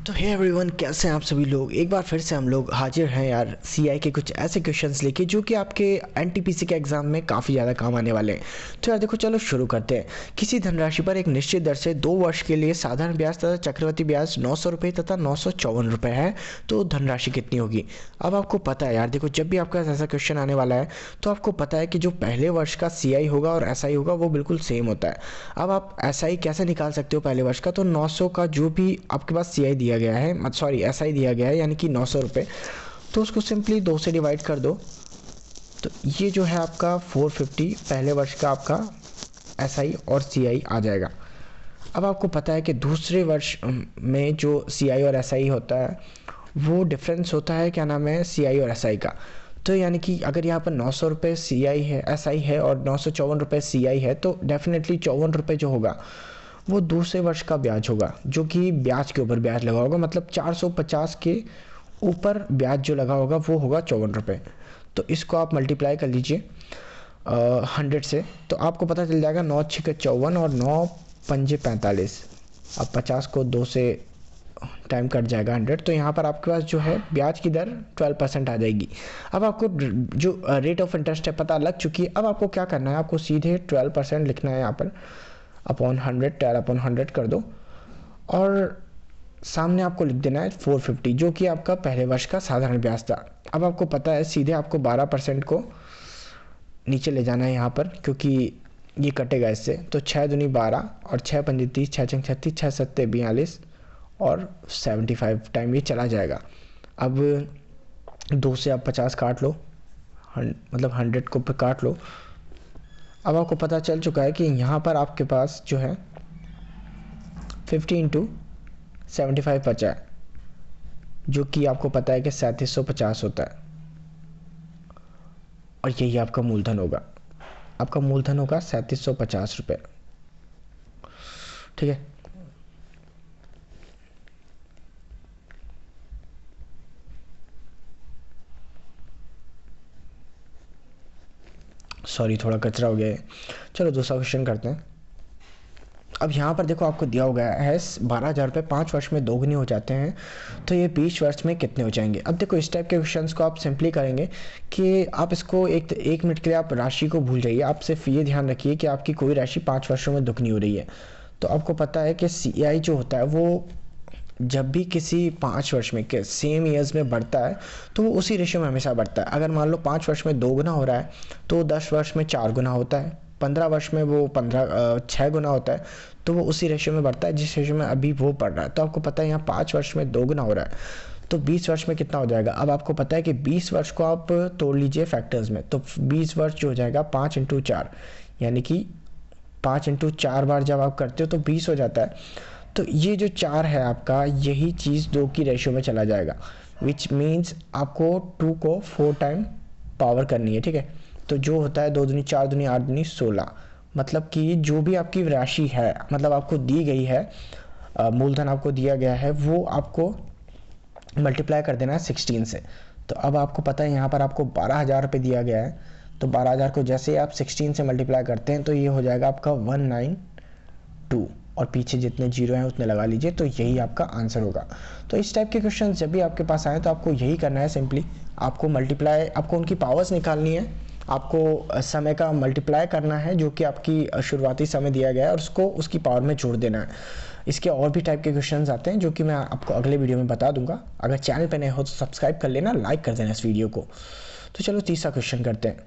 तो hey everyone, कैसे हैं आप सभी लोग। एक बार फिर से हम लोग हाजिर हैं यार सीआई के कुछ ऐसे क्वेश्चंस लेके जो कि आपके एनटीपीसी के एग्जाम में काफ़ी ज़्यादा काम आने वाले हैं। तो यार देखो, चलो शुरू करते हैं। किसी धनराशि पर एक निश्चित दर से 2 वर्ष के लिए साधारण ब्याज तथा चक्रवृद्धि ब्याज 900 रुपये तथा 954 रुपये है, तो धनराशि कितनी होगी। अब आपको पता है यार, देखो जब भी आपका ऐसा क्वेश्चन आने वाला है तो आपको पता है कि जो पहले वर्ष का सीआई होगा और एसआई होगा वो बिल्कुल सेम होता है। अब आप एसआई कैसे निकाल सकते हो पहले वर्ष का, तो 900 का जो भी आपके पास सीआई दिया गया है, सॉरी एसआई दिया गया है, यानी कि 900 रुपये, तो उसको सिंपली 2 से डिवाइड कर दो। तो ये जो है आपका 450 पहले वर्ष का आपका एसआई और सीआई आ जाएगा। अब आपको पता है कि दूसरे वर्ष में जो सीआई और एसआई होता है वो डिफरेंस होता है, क्या नाम है, सीआई और एसआई का। तो यानी कि अगर यहाँ पर 900 रुपये सीआई है, एसआई है और 954 रुपये सीआई है, तो डेफिनेटली 54 रुपये जो होगा वो दूसरे वर्ष का ब्याज होगा, जो कि ब्याज के ऊपर ब्याज लगा होगा, मतलब 450 के ऊपर ब्याज जो लगा होगा वो होगा 54 रुपये। तो इसको आप मल्टीप्लाई कर लीजिए 100 से, तो आपको पता चल जाएगा 9 6 54 और 9 5 45। अब 50 को 2 से टाइम कट जाएगा 100, तो यहाँ पर आपके पास जो है ब्याज की दर 12% आ जाएगी। अब आपको जो रेट ऑफ इंटरेस्ट है पता लग चुकी है। अब आपको क्या करना है, आपको सीधे 12% लिखना है यहाँ पर अपॉन 100, 12 अपॉन 100 कर दो और सामने आपको लिख देना है 450, जो कि आपका पहले वर्ष का साधारण ब्याज था। अब आपको पता है सीधे आपको 12% को नीचे ले जाना है यहाँ पर, क्योंकि ये कटेगा इससे। तो 6 दूनी 12 और 6 पंजे 30, 6 छंग 36, 6 सत्ते 42 और 75 टाइम ये चला जाएगा। अब 2 से आप 50 काट लो, मतलब 100 को पे काट लो। अब आपको पता चल चुका है कि यहाँ पर आपके पास जो है 50 इंटू 75 बचा है, जो कि आपको पता है कि 3750 होता है, और यही आपका मूलधन होगा। आपका मूलधन होगा 3750 रुपये, ठीक है। सॉरी, थोड़ा कचरा हो गया है। चलो दूसरा क्वेश्चन करते हैं। अब यहाँ पर देखो आपको दिया हुआ है 12,000 रुपये 5 वर्ष में दोगुने हो जाते हैं, तो ये 20 वर्ष में कितने हो जाएंगे। अब देखो इस टाइप के क्वेश्चंस को आप सिंपली करेंगे कि आप इसको एक मिनट के लिए आप राशि को भूल जाइए। आप सिर्फ ये ध्यान रखिए कि आपकी कोई राशि 5 वर्षों में दुगनी हो रही है। तो आपको पता है कि सीआई जो होता है वो जब भी किसी 5 वर्ष में के सेम ईयर्स में बढ़ता है तो वो उसी रेशियो में हमेशा बढ़ता है। अगर मान लो 5 वर्ष में 2 गुना हो रहा है तो 10 वर्ष में 4 गुना होता है, 15 वर्ष में वो 6 गुना होता है, तो वो उसी रेशियो में बढ़ता है जिस रेशियो में अभी वो बढ़ रहा है। तो आपको पता है यहाँ 5 वर्ष में 2 गुना हो रहा है, तो 20 वर्ष में कितना हो जाएगा। अब आपको पता है कि 20 वर्ष को आप तोड़ लीजिए फैक्टर्स में, तो 20 वर्ष जो हो जाएगा 5 इंटू 4, यानी कि 5 इंटू 4 बार जब आप करते हो तो 20 हो जाता है। तो ये जो 4 है आपका, यही चीज़ 2 की रेशियो में चला जाएगा, विच मीन्स आपको 2 को 4 टाइम पावर करनी है, ठीक है। तो जो होता है 2 दूनी 4 दूनी 8 दूनी 16, मतलब कि जो भी आपकी राशि है, मतलब आपको दी गई है, मूलधन आपको दिया गया है, वो आपको मल्टीप्लाई कर देना है 16 से। तो अब आपको पता है यहाँ पर आपको 12,000 रुपये दिया गया है, तो 12,000 को जैसे आप 16 से मल्टीप्लाई करते हैं तो ये हो जाएगा आपका 192, और पीछे जितने जीरो हैं उतने लगा लीजिए, तो यही आपका आंसर होगा। तो इस टाइप के क्वेश्चन जब भी आपके पास आए तो आपको यही करना है, सिंपली आपको मल्टीप्लाई, आपको उनकी पावर्स निकालनी है, आपको समय का मल्टीप्लाई करना है जो कि आपकी शुरुआती समय दिया गया है, और उसको उसकी पावर में जोड़ देना है। इसके और भी टाइप के क्वेश्चंस आते हैं जो कि मैं आपको अगले वीडियो में बता दूंगा। अगर चैनल पर नए हो तो सब्सक्राइब कर लेना, लाइक कर देना इस वीडियो को। तो चलो तीसरा क्वेश्चन करते हैं।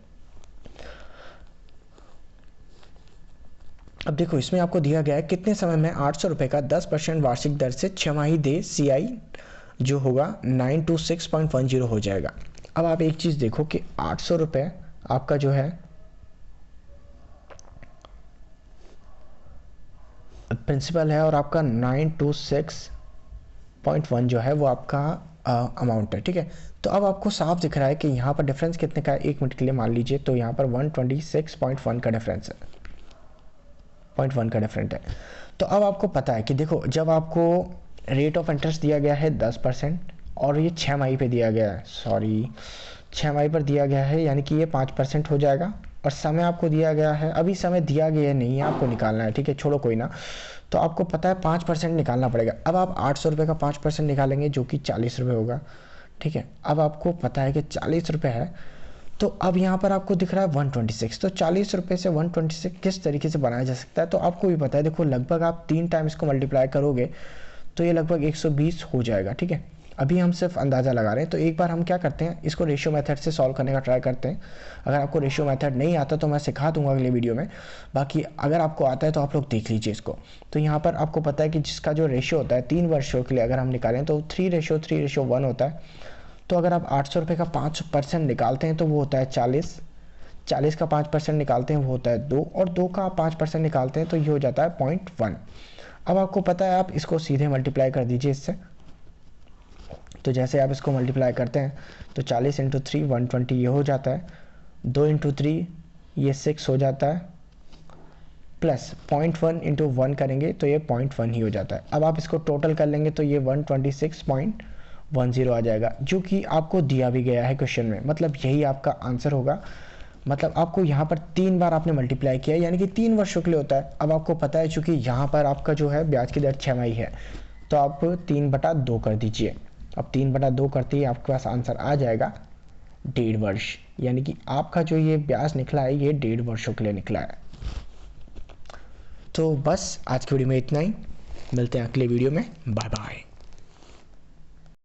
अब देखो इसमें आपको दिया गया है कितने समय में 800 रुपये का 10% वार्षिक दर से छमाही दे सीआई जो होगा 926.10 हो जाएगा। अब आप एक चीज़ देखो कि 800 रुपये आपका जो है प्रिंसिपल है और आपका 926.1 जो है वो आपका अमाउंट है, ठीक है। तो अब आपको साफ दिख रहा है कि यहाँ पर डिफरेंस कितने का है, एक मिनट के लिए मान लीजिए, तो यहाँ पर 126.1 का डिफरेंस है, 0.1 का डिफरेंट है। तो अब आपको पता है कि देखो जब आपको रेट ऑफ इंटरेस्ट दिया गया है 10% और ये 6 माही पे दिया गया है, सॉरी 6 माही पर दिया गया है, यानी कि ये 5% हो जाएगा, और समय आपको दिया गया है, अभी समय दिया गया नहीं है, आपको निकालना है, ठीक है, छोड़ो कोई ना। तो आपको पता है 5% निकालना पड़ेगा। अब आप 800 रुपये का 5% निकालेंगे जो कि 40 रुपये होगा, ठीक है। अब आपको पता है कि 40 रुपये है, तो अब यहाँ पर आपको दिख रहा है 126। तो 40 रुपये से 126 किस तरीके से बनाया जा सकता है, तो आपको भी पता है। देखो लगभग आप 3 टाइम इसको मल्टीप्लाई करोगे तो ये लगभग 120 हो जाएगा, ठीक है। अभी हम सिर्फ अंदाज़ा लगा रहे हैं, तो एक बार हम क्या करते हैं, इसको रेशियो मेथड से सॉल्व करने का ट्राई करते हैं। अगर आपको रेशियो मेथड नहीं आता तो मैं सिखा दूंगा अगले वीडियो में, बाकी अगर आपको आता है तो आप लोग देख लीजिए इसको। तो यहाँ पर आपको पता है कि जिसका जो रेशियो होता है 3 वर्षों के लिए अगर हम निकालें तो 3:3:1 होता है। तो अगर आप 800 रुपये का 5% निकालते हैं तो वो होता है 40, 40 का 5% निकालते हैं वो होता है 2, और 2 का आप 5% निकालते हैं तो ये हो जाता है 0.1। अब आपको पता है आप इसको सीधे मल्टीप्लाई कर दीजिए इससे। तो जैसे आप इसको मल्टीप्लाई करते हैं तो 40 × 3 120 ये हो जाता है, 2 × 3 ये 6 हो जाता है, प्लस 0.1 × 1 करेंगे तो ये 0.1 ही हो जाता है। अब आप इसको टोटल कर लेंगे तो ये 126.10 आ जाएगा, जो कि आपको दिया भी गया है क्वेश्चन में। मतलब यही आपका आंसर होगा। मतलब आपको यहाँ पर 3 बार आपने मल्टीप्लाई किया, यानी कि 3 वर्षों के लिए होता है। अब आपको पता है चूँकि यहाँ पर आपका जो है ब्याज की दर 6 है, तो आप 3/2 कर दीजिए। अब 3/2 करते ही आपके पास आंसर आ जाएगा 1.5 वर्ष, यानी कि आपका जो ये ब्याज निकला है ये 1.5 वर्षों के लिए निकला है। तो बस आज की वीडियो में इतना ही, मिलते हैं अगले वीडियो में, बाय बाय।